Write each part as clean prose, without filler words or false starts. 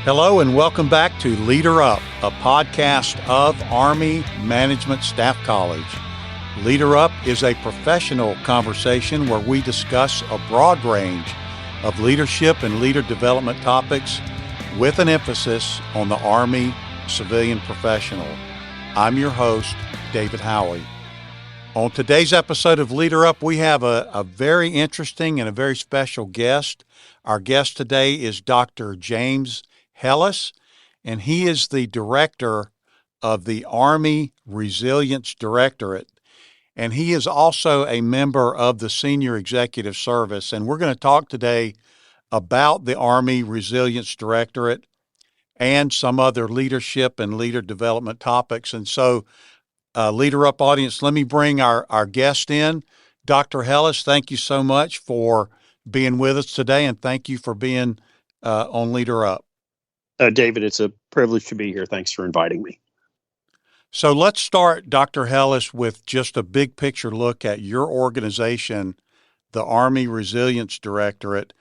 Hello and welcome back to Leader Up, a podcast of Army Management Staff College. Leader Up is a professional conversation where we discuss a broad range of leadership and leader development topics with an emphasis on the Army civilian professional. I'm your host, David Howey. On today's episode of Leader Up, we have a very interesting and a very special guest. Our guest today is Dr. James Helis, and he is the director of the Army Resilience Directorate. And he is also a member of the Senior Executive Service. And we're going to talk today about the Army Resilience Directorate and some other leadership and leader development topics. And so, Leader Up audience, let me bring our guest in. Dr. Helis, thank you so much for being with us today, and thank you for being on Leader Up. David, it's a privilege to be here. Thanks for inviting me. So let's start, Dr. Helis, with just a big picture look at your organization, the Army Resilience Directorate.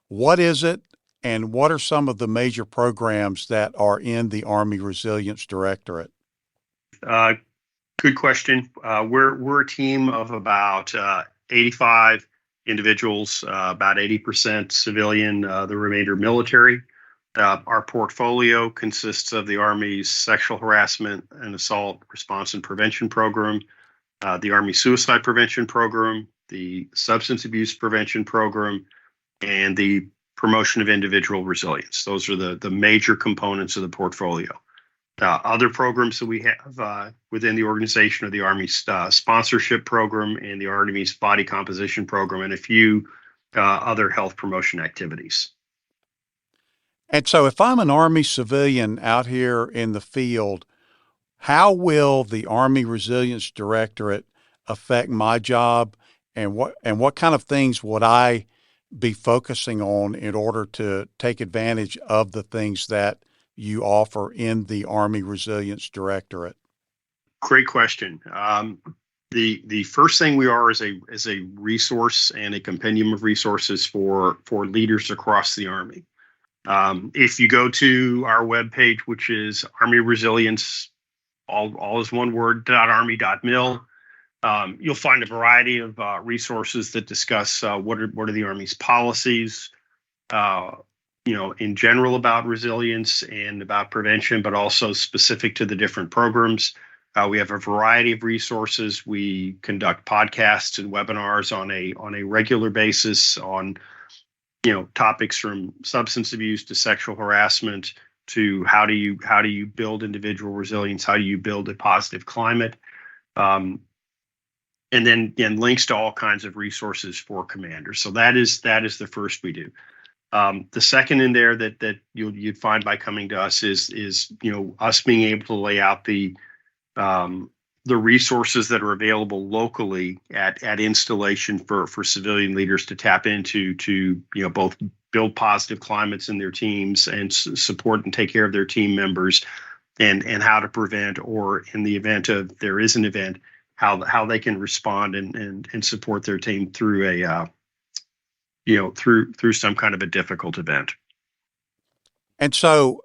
What is it, and what are some of the major programs that are in the Army Resilience Directorate? Good question. We're a team of about 85 individuals, about 80% civilian, the remainder military. Our portfolio consists of the Army's Sexual Harassment and Assault Response and Prevention Program, the Army Suicide Prevention Program, the Substance Abuse Prevention Program, and the Promotion of Individual Resilience. Those are the major components of the portfolio. Other programs that we have within the organization are the Army's Sponsorship Program and the Army's Body Composition Program, and a few other health promotion activities. And so if I'm an Army civilian out here in the field, how will the Army Resilience Directorate affect my job, and what kind of things would I be focusing on in order to take advantage of the things that you offer in the Army Resilience Directorate? Great question. The first thing we are is a resource and a compendium of resources for leaders across the Army. If you go to our webpage, which is Army Resilience, all is one word, .army.mil, you'll find a variety of resources that discuss what are the Army's policies, in general about resilience and about prevention, but also specific to the different programs. We have a variety of resources. We conduct podcasts and webinars on a regular basis on topics from substance abuse to sexual harassment to how do you build individual resilience, how do you build a positive climate, and then links to all kinds of resources for commanders. So that is the first we do. The second in there that you'd find by coming to us is us being able to lay out the resources that are available locally at installation for civilian leaders to tap into to both build positive climates in their teams and support and take care of their team members, and how to prevent, or in the event of there is an event, how they can respond and support their team through a through some kind of a difficult event. And so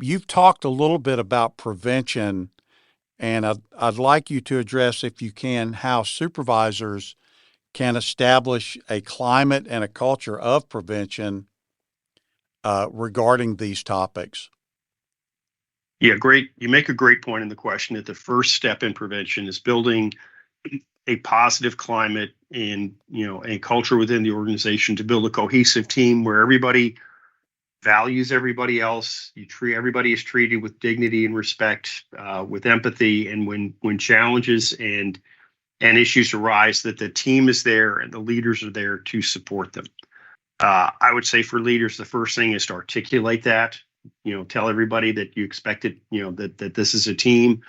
you've talked a little bit about prevention, and I'd like you to address, if you can, how supervisors can establish a climate and a culture of prevention regarding these topics. Yeah, great. You make a great point in the question that the first step in prevention is building a positive climate and a culture within the organization to build a cohesive team where everybody values everybody else. Everybody is treated with dignity and respect, with empathy, and when challenges and issues arise, that the team is there and the leaders are there to support them. I would say for leaders, the first thing is to articulate that. Tell everybody that you expect it. That this is a team,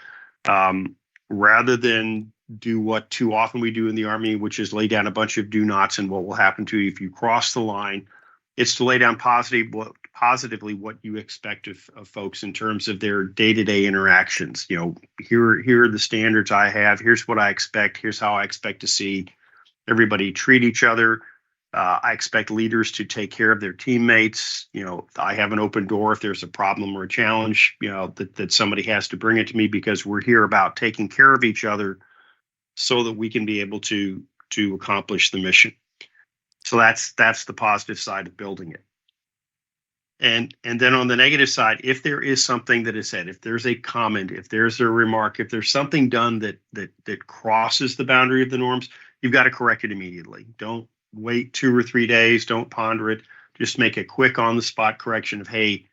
rather than do what too often we do in the Army, which is lay down a bunch of do nots and what will happen to you if you cross the line. It's to lay down positively what you expect of folks in terms of their day-to-day interactions. Here are the standards I have. Here's what I expect. Here's how I expect to see everybody treat each other. I expect leaders to take care of their teammates. I have an open door if there's a problem or a challenge, that somebody has to bring it to me, because we're here about taking care of each other so that we can be able to accomplish the mission. So that's the positive side of building it. And then on the negative side, if there is something that is said, if there's a comment, if there's a remark, if there's something done that crosses the boundary of the norms, you've got to correct it immediately. Don't wait 2 or 3 days. Don't ponder it. Just make a quick on-the-spot correction of, hey,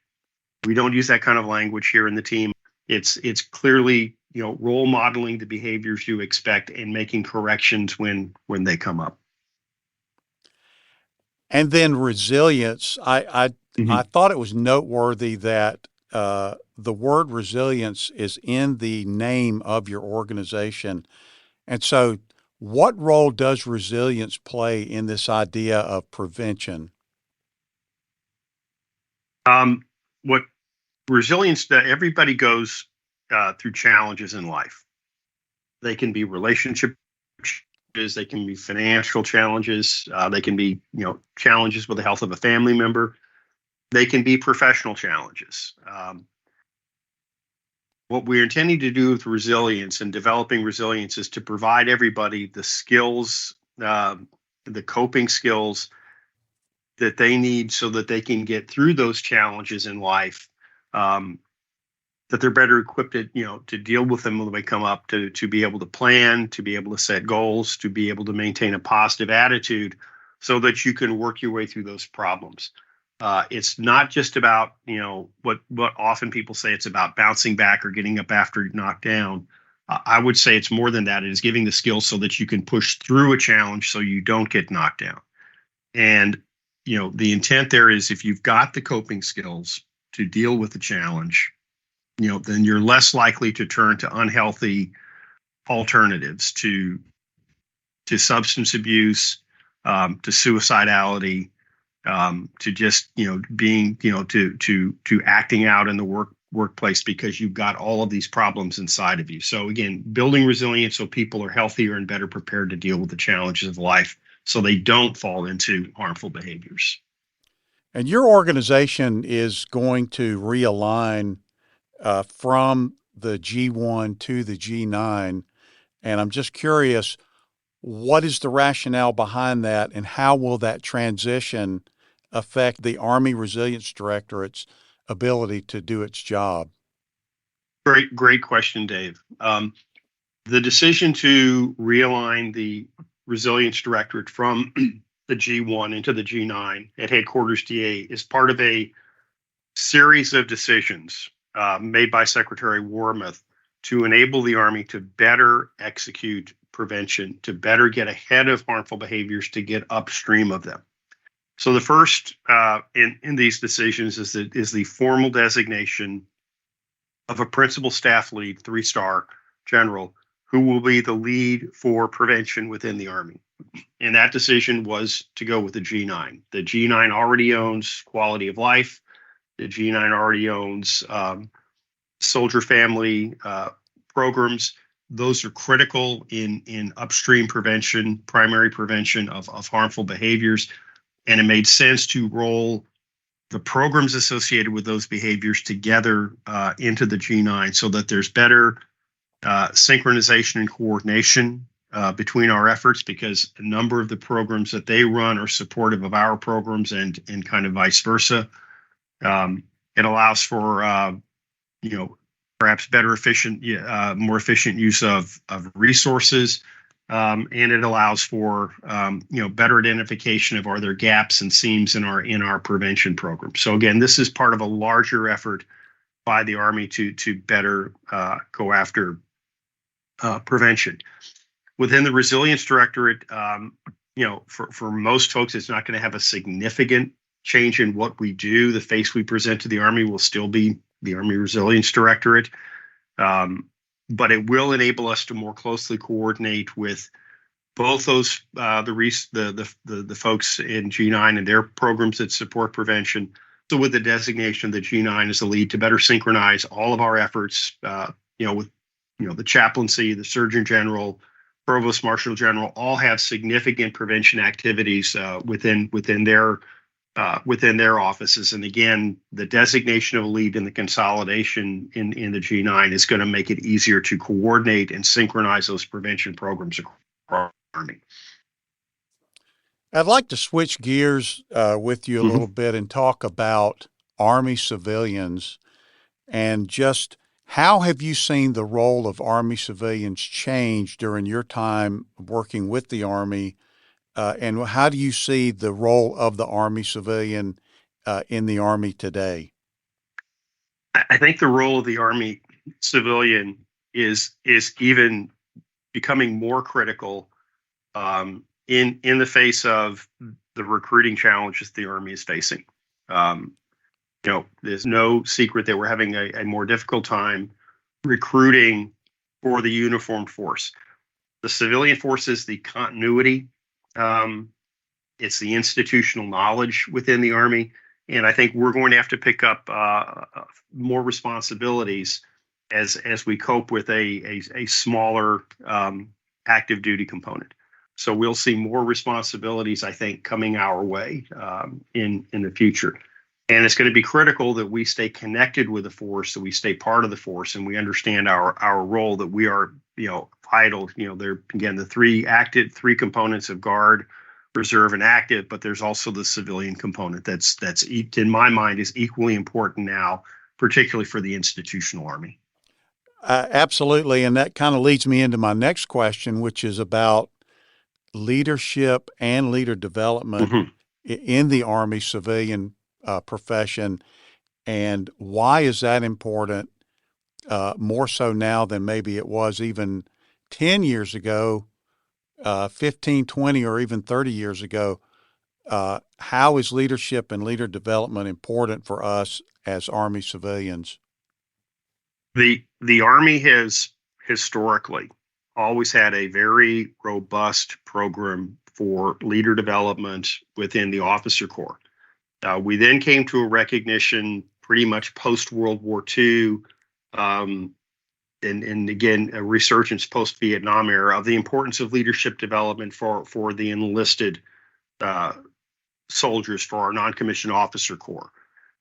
we don't use that kind of language here in the team. It's clearly, role modeling the behaviors you expect and making corrections when they come up. And then resilience. I thought it was noteworthy that the word resilience is in the name of your organization. And so what role does resilience play in this idea of prevention? What resilience does, everybody goes through challenges in life. They can be relationship challenges, they can be financial challenges, they can be, challenges with the health of a family member. They can be professional challenges. What we're intending to do with resilience and developing resilience is to provide everybody the skills, the coping skills that they need so that they can get through those challenges in life, that they're better equipped to deal with them when they come up, to be able to plan, to be able to set goals, to be able to maintain a positive attitude so that you can work your way through those problems. It's not just about, what often people say it's about bouncing back or getting up after you're knocked down. I would say it's more than that. It is giving the skills so that you can push through a challenge so you don't get knocked down. And, the intent there is, if you've got the coping skills to deal with the challenge, then you're less likely to turn to unhealthy alternatives, to substance abuse, to suicidality, to just being to acting out in the workplace because you've got all of these problems inside of you. So again, building resilience so people are healthier and better prepared to deal with the challenges of life, so they don't fall into harmful behaviors. And your organization is going to realign from the G1 to the G9, and I'm just curious, what is the rationale behind that, and how will that transition affect the Army Resilience Directorate's ability to do its job? Great question, Dave. The decision to realign the Resilience Directorate from the G1 into the G9 at Headquarters DA is part of a series of decisions made by Secretary Wormuth to enable the Army to better execute prevention, to better get ahead of harmful behaviors, to get upstream of them. So the first in these decisions is the formal designation of a principal staff lead, 3-star general, who will be the lead for prevention within the Army. And that decision was to go with the G9. The G9 already owns quality of life. The G9 already owns soldier family programs. Those are critical in upstream prevention, primary prevention of harmful behaviors. And it made sense to roll the programs associated with those behaviors together into the G9 so that there's better synchronization and coordination between our efforts, because a number of the programs that they run are supportive of our programs and kind of vice versa. It allows for, perhaps better more efficient use of resources. And it allows for, better identification of are there gaps and seams in our prevention program. So again, this is part of a larger effort by the Army to better go after prevention. Within the Resilience Directorate, for most folks, it's not going to have a significant change in what we do. The face we present to the Army will still be the Army Resilience Directorate, but it will enable us to more closely coordinate with both those the folks in G9 and their programs that support prevention. So with the designation of the G9 as the lead, to better synchronize all of our efforts, with the chaplaincy, the Surgeon General, provost marshal general, all have significant prevention activities within their offices. And again, the designation of a lead and the consolidation in the G9 is going to make it easier to coordinate and synchronize those prevention programs across the Army. I'd like to switch gears with you a little bit and talk about Army civilians, and just how have you seen the role of Army civilians change during your time working with the Army, and how do you see the role of the Army civilian in the Army today? I think the role of the Army civilian is even becoming more critical in the face of the recruiting challenges the Army is facing. There's no secret that we're having a more difficult time recruiting for the uniformed force. The civilian force is the continuity. It's the institutional knowledge within the Army. And I think we're going to have to pick up more responsibilities as we cope with a smaller active duty component. So we'll see more responsibilities, I think, coming our way in the future. And it's going to be critical that we stay connected with the force, that we stay part of the force, and we understand our role, that we are, vital. There again, the three components of Guard, Reserve, and Active, but there's also the civilian component that's in my mind is equally important now, particularly for the institutional Army. Absolutely, and that kind of leads me into my next question, which is about leadership and leader development in the Army civilian profession, and why is that important more so now than maybe it was even 10 years ago, 15, 20, or even 30 years ago? How is leadership and leader development important for us as Army civilians? The Army has historically always had a very robust program for leader development within the officer corps. We then came to a recognition pretty much post-World War II, and again, a resurgence post-Vietnam era of the importance of leadership development for the enlisted soldiers, for our non-commissioned officer corps.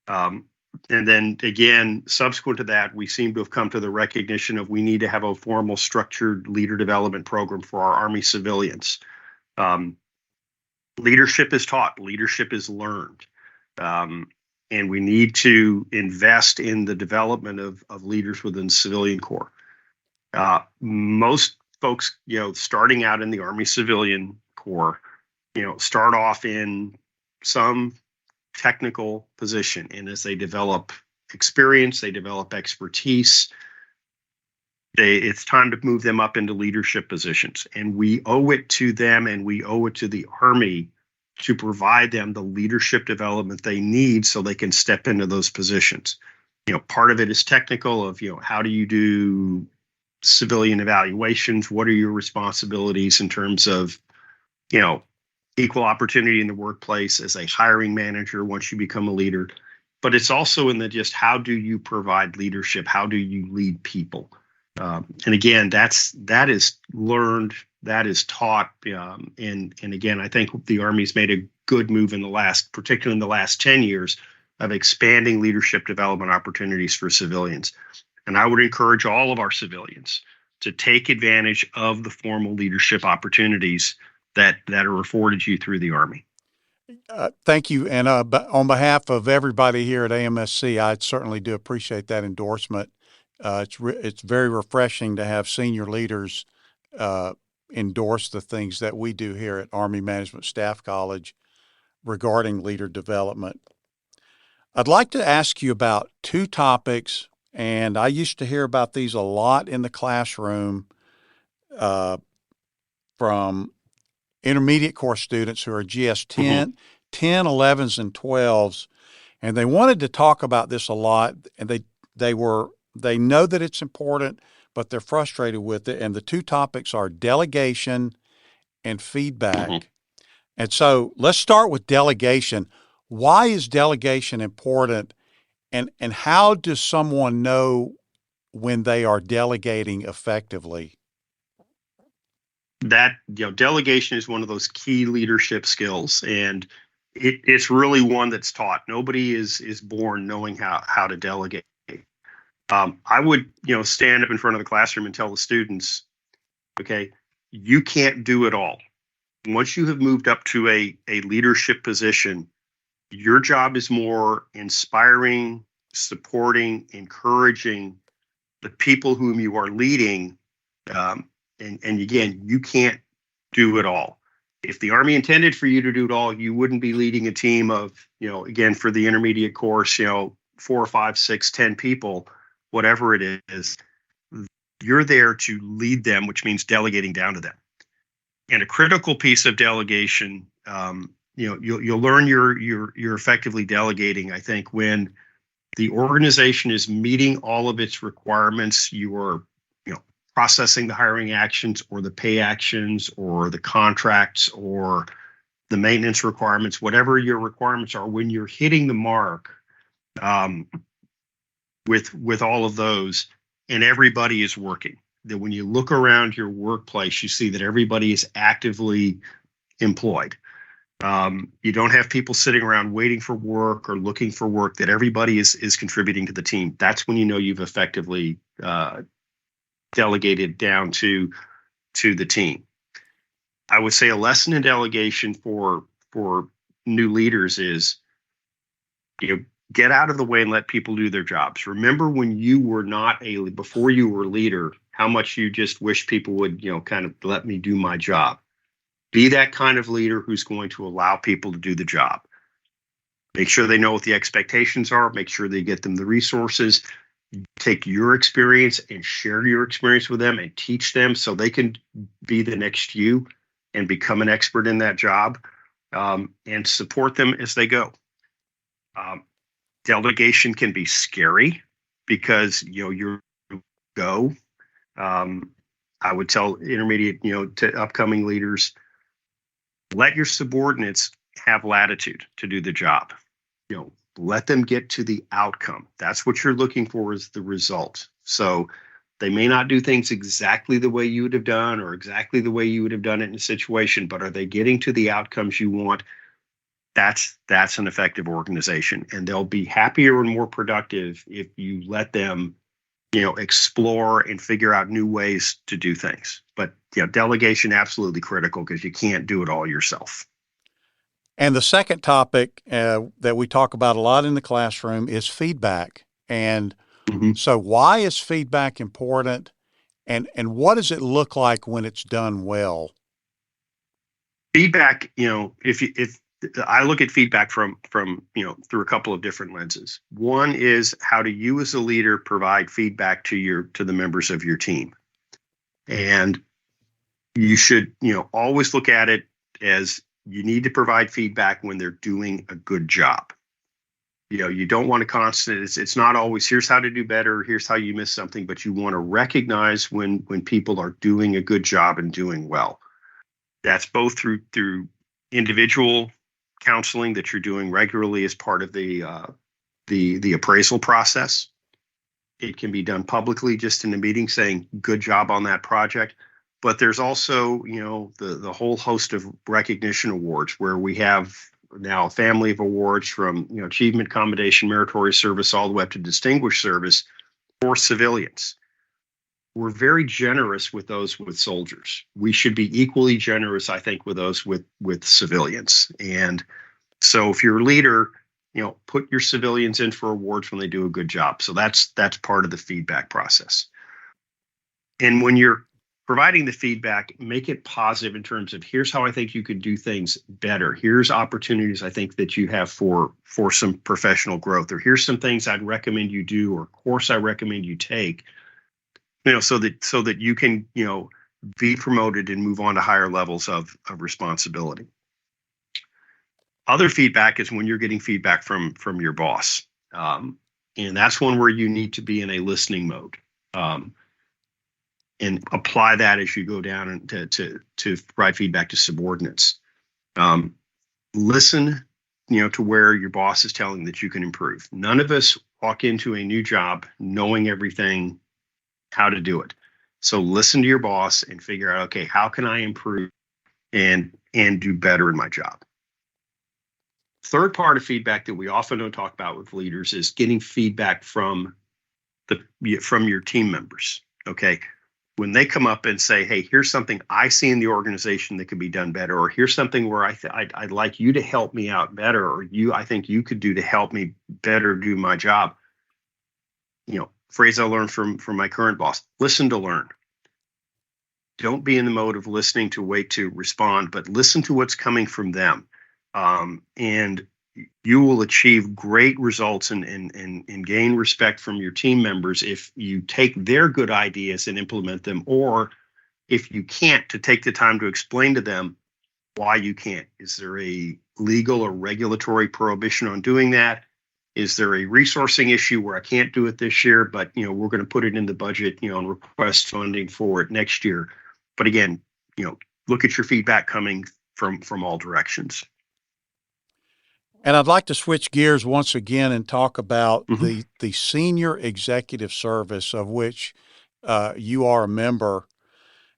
And then again, subsequent to that, we seem to have come to the recognition of we need to have a formal structured leader development program for our Army civilians. Leadership is taught, leadership is learned. And we need to invest in the development of leaders within the civilian corps. Most folks, starting out in the Army civilian corps, start off in some technical position. And as they develop experience, they develop expertise, it's time to move them up into leadership positions. And we owe it to them, and we owe it to the Army to provide them the leadership development they need so they can step into those positions. Part of it is technical of, how do you do civilian evaluations? What are your responsibilities in terms of, equal opportunity in the workplace as a hiring manager once you become a leader? But it's also in the just how do you provide leadership? How do you lead people? And again, that is learned, that is taught. And again, I think the Army's made a good move particularly in the last 10 years, of expanding leadership development opportunities for civilians. And I would encourage all of our civilians to take advantage of the formal leadership opportunities that are afforded you through the Army. Thank you. And on behalf of everybody here at AMSC, I certainly do appreciate that endorsement. It's very refreshing to have senior leaders endorse the things that we do here at Army Management Staff College regarding leader development. I'd like to ask you about two topics, and I used to hear about these a lot in the classroom from intermediate course students who are GS 10, 11s, and 12s, and they wanted to talk about this a lot, and they know that it's important, but they're frustrated with it. And the two topics are delegation and feedback. And so let's start with delegation. Why is delegation important, and how does someone know when they are delegating effectively? that, delegation is one of those key leadership skills, and it's really one that's taught. Nobody is born knowing how to delegate. I would, stand up in front of the classroom and tell the students, okay, you can't do it all. Once you have moved up to a leadership position, your job is more inspiring, supporting, encouraging the people whom you are leading. And again, you can't do it all. If the Army intended for you to do it all, you wouldn't be leading a team of, again, for the intermediate course, 4 or 5, 6, 10 people, whatever it is. You're there to lead them, which means delegating down to them. And a critical piece of delegation, you'll learn you're effectively delegating, I think, when the organization is meeting all of its requirements. You are, processing the hiring actions or the pay actions or the contracts or the maintenance requirements, whatever your requirements are. When you're hitting the mark with all of those, and everybody is working, that when you look around your workplace, you see that everybody is actively employed. You don't have people sitting around waiting for work or looking for work, that everybody is contributing to the team. That's when you know you've effectively delegated down to the team. I would say a lesson in delegation for new leaders is, get out of the way and let people do their jobs. Remember when you were before you were a leader, how much you just wish people would, kind of let me do my job. Be that kind of leader who's going to allow people to do the job. Make sure they know what the expectations are. Make sure they get them the resources. Take your experience and share your experience with them and teach them so they can be the next you and become an expert in that job, and support them as they go. Delegation can be scary because, you go. I would tell intermediate, to upcoming leaders, let your subordinates have latitude to do the job. Let them get to the outcome. That's what you're looking for, is the result. So they may not do things exactly the way you would have done or exactly the way you would have done it in a situation, but are they getting to the outcomes you want? That's an effective organization, and they'll be happier and more productive if you let them, explore and figure out new ways to do things. But delegation absolutely critical, because you can't do it all yourself. And the second topic that we talk about a lot in the classroom is feedback. And so why is feedback important, and what does it look like when it's done well? Feedback, if I look at feedback from through a couple of different lenses. One is, how do you as a leader provide feedback to the members of your team? And you should, always look at it as, you need to provide feedback when they're doing a good job. You don't want to constant. It's not always, here's how to do better, here's how you miss something, but you want to recognize when people are doing a good job and doing well. That's both through individual counseling that you're doing regularly as part of the appraisal process. It can be done publicly, just in a meeting, saying good job on that project. But there's also, the whole host of recognition awards, where we have now a family of awards from, achievement, commendation, meritorious service, all the way up to distinguished service for civilians. We're very generous with those with soldiers. We should be equally generous, I think, with those with civilians. And so if you're a leader, put your civilians in for awards when they do a good job. So that's part of the feedback process. And when you're providing the feedback, make it positive in terms of, here's how I think you could do things better. Here's opportunities I think that you have for some professional growth, or here's some things I'd recommend you do, or course I recommend you take, so that you can, be promoted and move on to higher levels of responsibility. Other feedback is when you're getting feedback from your boss. And that's one where you need to be in a listening mode. And apply that as you go down and to provide feedback to subordinates. Listen, to where your boss is telling that you can improve. None of us walk into a new job knowing everything, how to do it. So listen to your boss and figure out, okay, how can I improve and do better in my job? Third part of feedback that we often don't talk about with leaders is getting feedback from your team members. Okay. When they come up and say, hey, here's something I see in the organization that could be done better, or here's something where I'd like you to help me out better, or I think you could do to help me better do my job. Phrase I learned from my current boss: listen to learn. Don't be in the mode of listening to wait to respond, but listen to what's coming from them. And you will achieve great results and gain respect from your team members if you take their good ideas and implement them, or if you can't, to take the time to explain to them why you can't. Is there a legal or regulatory prohibition on doing that? Is there a resourcing issue where I can't do it this year, but we're going to put it in the budget, and request funding for it next year? But again, look at your feedback coming from all directions. And I'd like to switch gears once again and talk about Mm-hmm. the senior executive service, of which you are a member.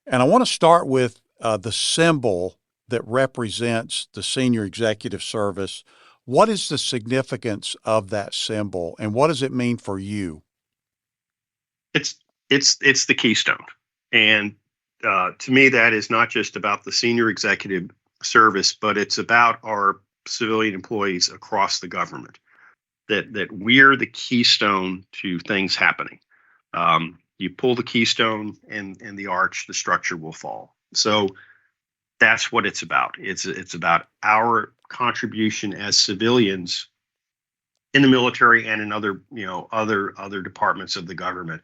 And I want to start with the symbol that represents the senior executive service. What is the significance of that symbol, and what does it mean for you? It's the keystone, and to me, that is not just about the senior executive service, but it's about our civilian employees across the government. That we're the keystone to things happening. You pull the keystone, and the arch, the structure will fall. So that's what it's about. It's about our contribution as civilians in the military and in other departments of the government,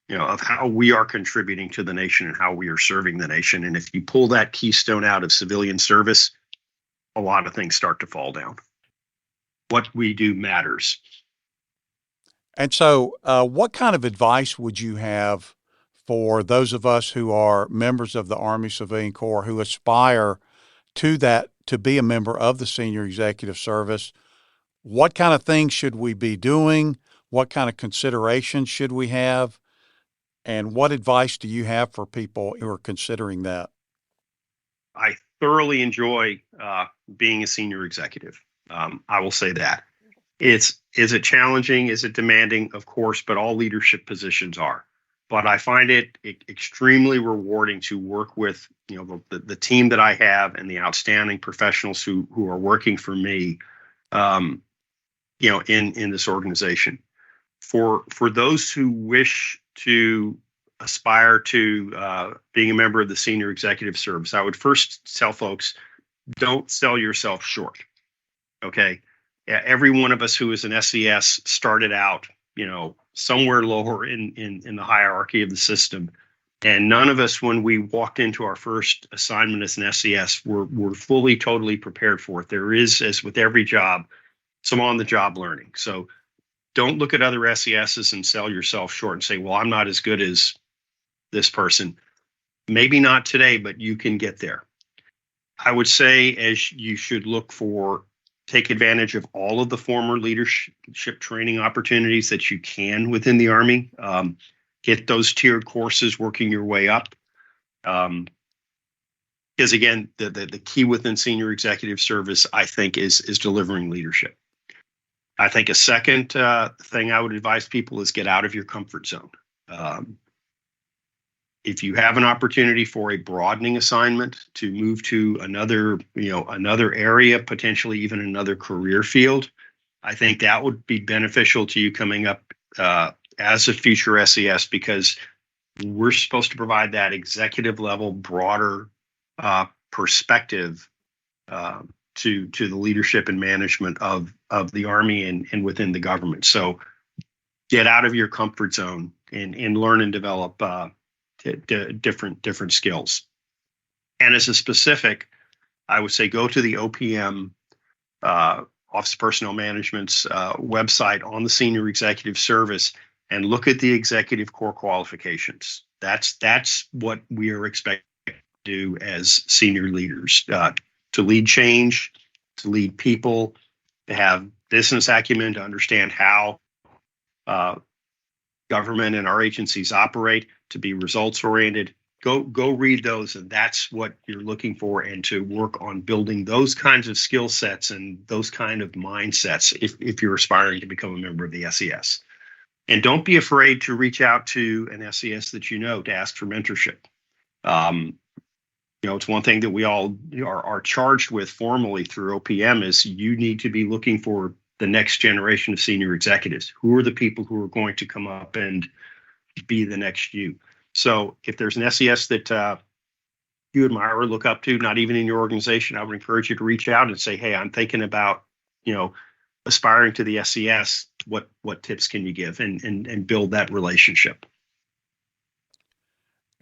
of how we are contributing to the nation and how we are serving the nation. And if you pull that keystone out of civilian service, a lot of things start to fall down. What we do matters. And so what kind of advice would you have for those of us who are members of the Army Civilian Corps who aspire to be a member of the senior executive service? What kind of things should we be doing? What kind of considerations should we have? And what advice do you have for people who are considering that? I thoroughly enjoy being a senior executive. I will say that. Is it challenging? Is it demanding? Of course, but all leadership positions are. But I find it extremely rewarding to work with the team that I have and the outstanding professionals who are working for me, in this organization. For those who wish to aspire to being a member of the senior executive service, I would first tell folks, don't sell yourself short. Okay. Every one of us who is an SES started out, somewhere lower in the hierarchy of the system. And none of us, when we walked into our first assignment as an SES, were fully, totally prepared for it. There is, as with every job, some on-the-job learning. So don't look at other SESs and sell yourself short and say, well, I'm not as good as this person. Maybe not today, but you can get there. I would say as you should take advantage of all of the former leadership training opportunities that you can within the Army. Get those tiered courses, working your way up. Because again, the key within senior executive service, I think, is delivering leadership. I think a second thing I would advise people is get out of your comfort zone. If you have an opportunity for a broadening assignment to move to another area, potentially even another career field, I think that would be beneficial to you coming up as a future SES, because we're supposed to provide that executive level, broader perspective to the leadership and management of the Army and within the government. So get out of your comfort zone and learn and develop different skills. And as a specific, I would say go to the OPM, Office of Personnel Management's website on the Senior Executive Service and look at the executive core qualifications. That's what we are expected to do as senior leaders, to lead change, to lead people, to have business acumen, to understand how government and our agencies operate, to be results oriented. Go read those, and that's what you're looking for, and to work on building those kinds of skill sets and those kind of mindsets if you're aspiring to become a member of the SES. And don't be afraid to reach out to an SES that you know to ask for mentorship. It's one thing that we all are charged with formally through OPM is you need to be looking for the next generation of senior executives. Who are the people who are going to come up and be the next you? So if there's an SES that you admire or look up to, not even in your organization, I would encourage you to reach out and say, hey, I'm thinking about, aspiring to the SES. What tips can you give, and build that relationship?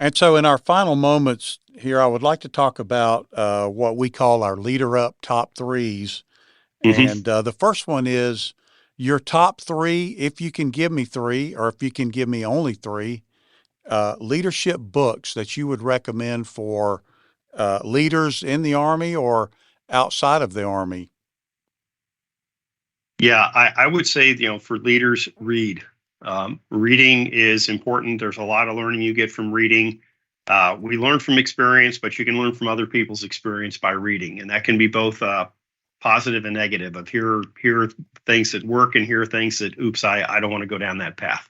And so in our final moments here, I would like to talk about what we call our Leader Up top threes. Mm-hmm. And the first one is your top three, if you can give me three, or if you can give me only three, leadership books that you would recommend for leaders in the Army or outside of the Army. Yeah, I would say, for leaders, read. Reading is important. There's a lot of learning you get from reading. We learn from experience, but you can learn from other people's experience by reading. And that can be both positive and negative, of here are things that work, and here are things that, oops, I don't want to go down that path.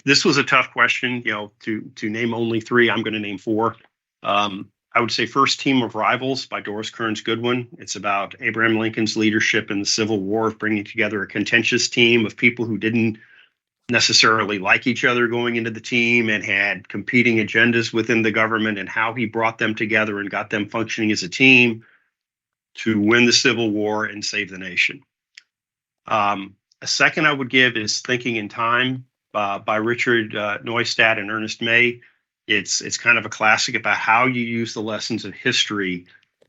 This was a tough question, to name only three. I'm going to name four. I would say first, Team of Rivals by Doris Kearns Goodwin. It's about Abraham Lincoln's leadership in the Civil War, of bringing together a contentious team of people who didn't necessarily like each other going into the team and had competing agendas within the government, and how he brought them together and got them functioning as a team to win the Civil War and save the nation. A second I would give is Thinking in Time by Richard Neustadt and Ernest May. It's kind of a classic about how you use the lessons of history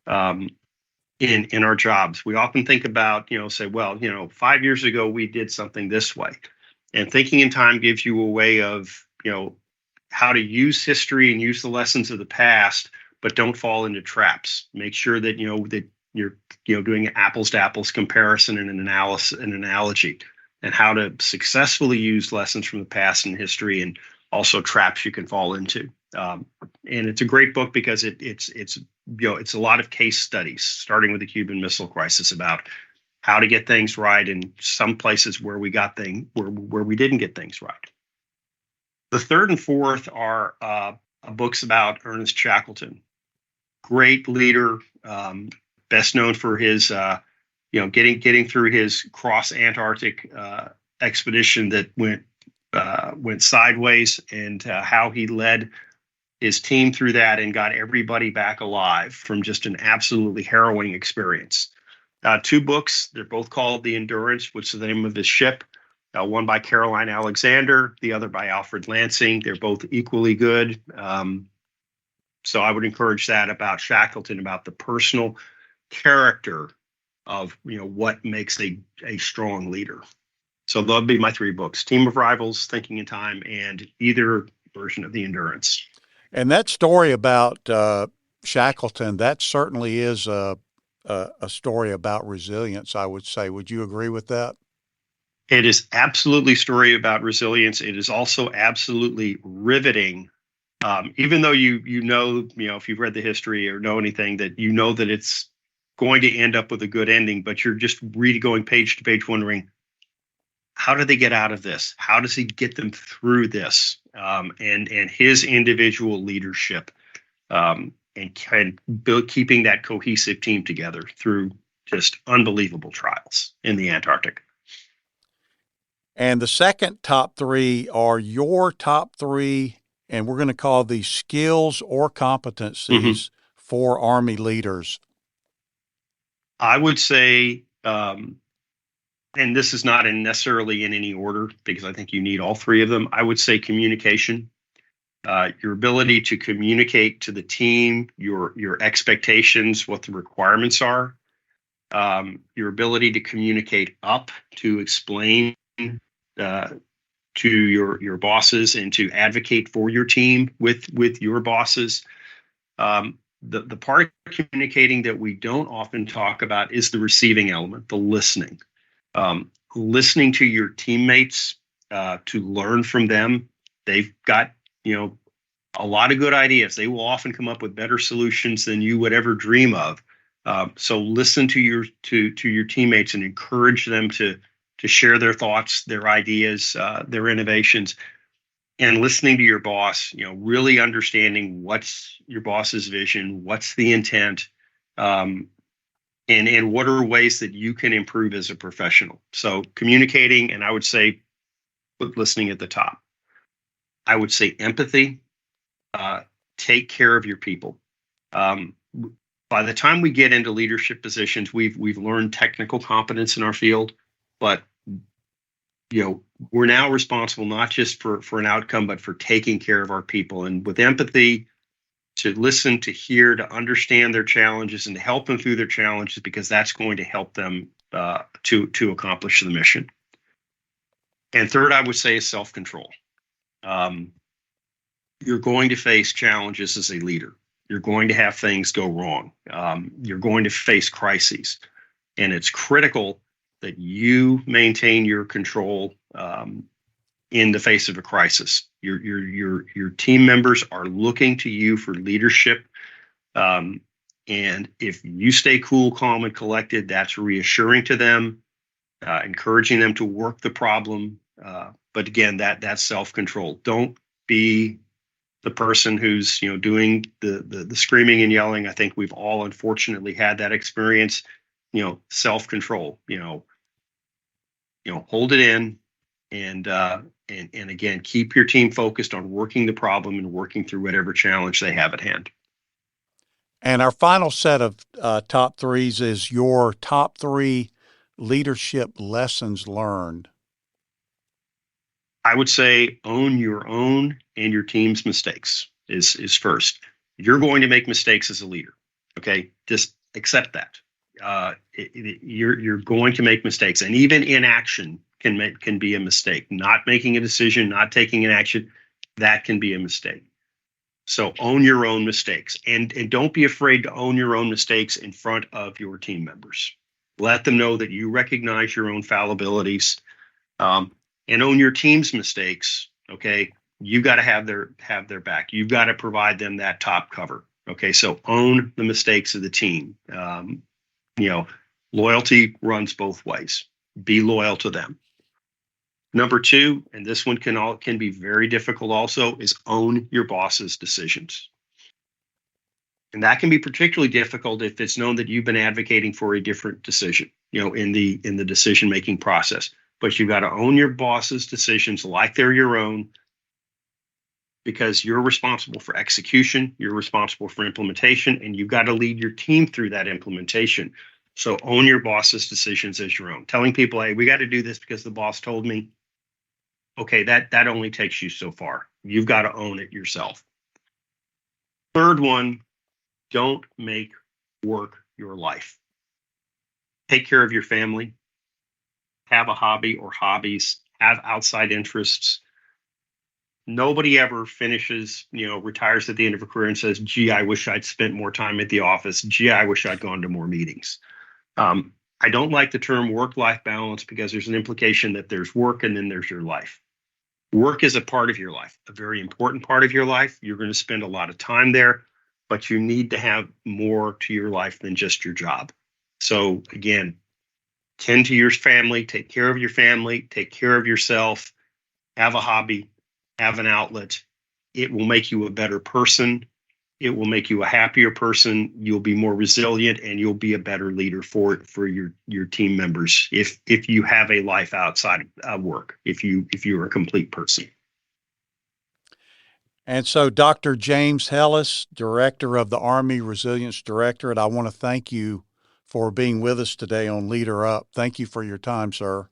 in our jobs. We often think about, say, well, 5 years ago we did something this way. And Thinking in Time gives you a way of, how to use history and use the lessons of the past, but don't fall into traps. Make sure that, that you're doing an apples to apples comparison and an analogy, and how to successfully use lessons from the past and history, and also traps you can fall into. And it's a great book because it's a lot of case studies, starting with the Cuban Missile Crisis, about how to get things right, and some places where we got where we didn't get things right. The third and fourth are books about Ernest Shackleton, great leader, best known for his getting through his cross Antarctic expedition that went sideways, and how he led his team through that and got everybody back alive from just an absolutely harrowing experience. Two books, they're both called The Endurance, which is the name of his ship. One by Caroline Alexander, the other by Alfred Lansing. They're both equally good. So I would encourage that about Shackleton, about the personal character of what makes a strong leader. So that'll be my three books: Team of Rivals, Thinking in Time, and either version of The Endurance. And that story about Shackleton, that certainly is a story about resilience, I would say. Would you agree with that? It is absolutely a story about resilience. It is also absolutely riveting. Even though if you've read the history or know anything, that that it's going to end up with a good ending, but you're just really going page to page wondering, how do they get out of this? How does he get them through this? And his individual leadership, and keeping that cohesive team together through just unbelievable trials in the Antarctic. And the second top three are your top three, and we're going to call these skills or competencies for Army leaders. I would say, and this is not necessarily in any order, because I think you need all three of them. I would say communication, your ability to communicate to the team, your expectations, what the requirements are, your ability to communicate up, to explain to your bosses, and to advocate for your team with your bosses. The part of communicating that we don't often talk about is the receiving element, the listening. listening to your teammates to learn from them. They've got, a lot of good ideas. They will often come up with better solutions than you would ever dream of. So listen to your teammates and encourage them to share their thoughts, their ideas, their innovations, and listening to your boss. Really understanding what's your boss's vision, what's the intent, and what are ways that you can improve as a professional. So communicating, and I would say put listening at the top. I would say empathy. Take care of your people. By the time we get into leadership positions, we've learned technical competence in our field, but we're now responsible not just for an outcome, but for taking care of our people. And with empathy, to listen, to hear, to understand their challenges, and to help them through their challenges, because that's going to help them to accomplish the mission. And third, I would say, is self-control. You're going to face challenges as a leader. You're going to have things go wrong. You're going to face crises. And it's critical that you maintain your control in the face of a crisis. Your team members are looking to you for leadership. And if you stay cool, calm, and collected, that's reassuring to them, encouraging them to work the problem. But again, that's self-control. Don't be the person who's doing the screaming and yelling. I think we've all unfortunately had that experience. Self-control. Hold it in, and again, keep your team focused on working the problem and working through whatever challenge they have at hand. And our final set of top threes is your top 3 leadership lessons learned. I would say own your own and your team's mistakes is first. You're going to make mistakes as a leader. Okay, just accept that. You're going to make mistakes, and even inaction can be a mistake. Not making a decision, not taking an action, that can be a mistake. So own your own mistakes, and don't be afraid to own your own mistakes in front of your team members. Let them know that you recognize your own fallibilities. And own your team's mistakes. Okay, you got to have their back. You've got to provide them that top cover. Okay, so own the mistakes of the team. Loyalty runs both ways. Be loyal to them. Number 2, and this one can be very difficult also, is own your boss's decisions. And that can be particularly difficult if it's known that you've been advocating for a different decision, in the decision-making process. But you've got to own your boss's decisions like they're your own, because you're responsible for execution, you're responsible for implementation, and you've got to lead your team through that implementation. So own your boss's decisions as your own. Telling people, hey, we got to do this because the boss told me. Okay, that only takes you so far. You've got to own it yourself. Third one, don't make work your life. Take care of your family. Have a hobby or hobbies, have outside interests. Nobody ever finishes, retires at the end of a career and says, gee, I wish I'd spent more time at the office. Gee, I wish I'd gone to more meetings. I don't like the term work-life balance because there's an implication that there's work and then there's your life. Work is a part of your life, a very important part of your life. You're going to spend a lot of time there, but you need to have more to your life than just your job. So again, tend to your family, take care of your family, take care of yourself, have a hobby, have an outlet. It will make you a better person. It will make you a happier person. You'll be more resilient, and you'll be a better leader for your team members if you have a life outside of work, if you're a complete person. And so Dr. James Helis, Director of the Army Resilience Directorate, I want to thank you for being with us today on Leader Up. Thank you for your time, sir.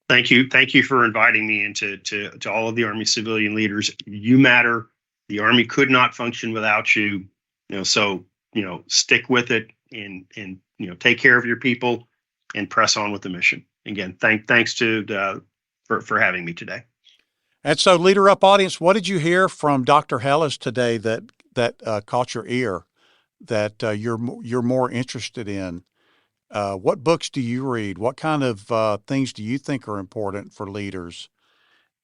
Thank you. Thank you for inviting me into to all of the Army civilian leaders. You matter. The Army could not function without you. So stick with it and take care of your people and press on with the mission. Again, thanks for having me today. And so, Leader Up audience, what did you hear from Dr. Helis today that caught your ear, that you're more interested in? What books do you read? What kind of things do you think are important for leaders?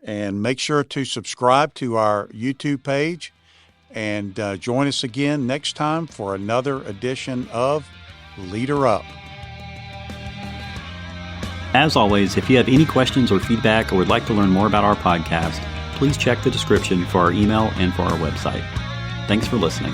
And make sure to subscribe to our YouTube page and join us again next time for another edition of Leader Up. As always, if you have any questions or feedback or would like to learn more about our podcast, please check the description for our email and for our website. Thanks for listening.